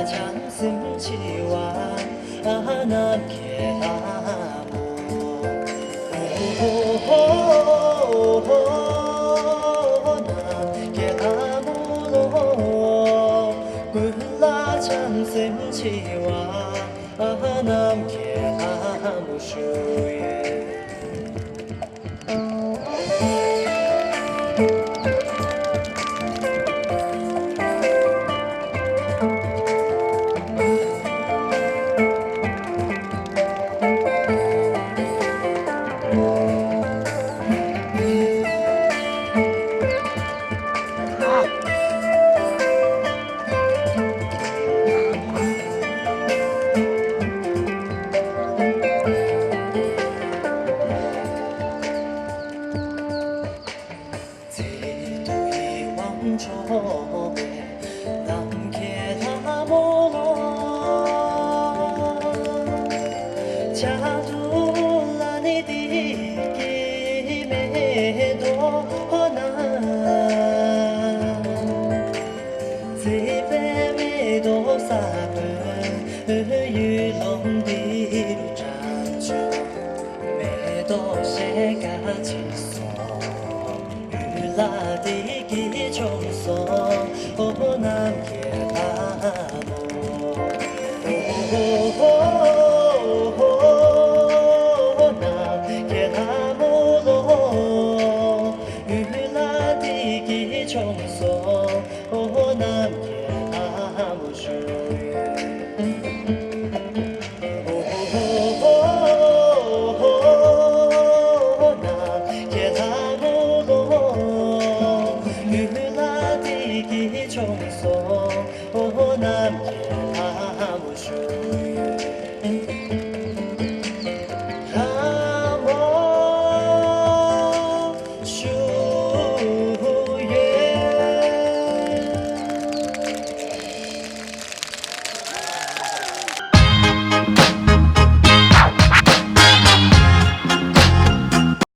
장승치와 남게하모 남게하모로 굴라 장승치와 남게하모 슈예 저에 남게하모로 자둘라니 디김에도 나 세배매도 삽은 유롱디로 잡죠 매도 새가 지소 유라디기 종소 남게하모 남게하모로 유라디기 종소 남게하모 주예 종소 남게하모 주예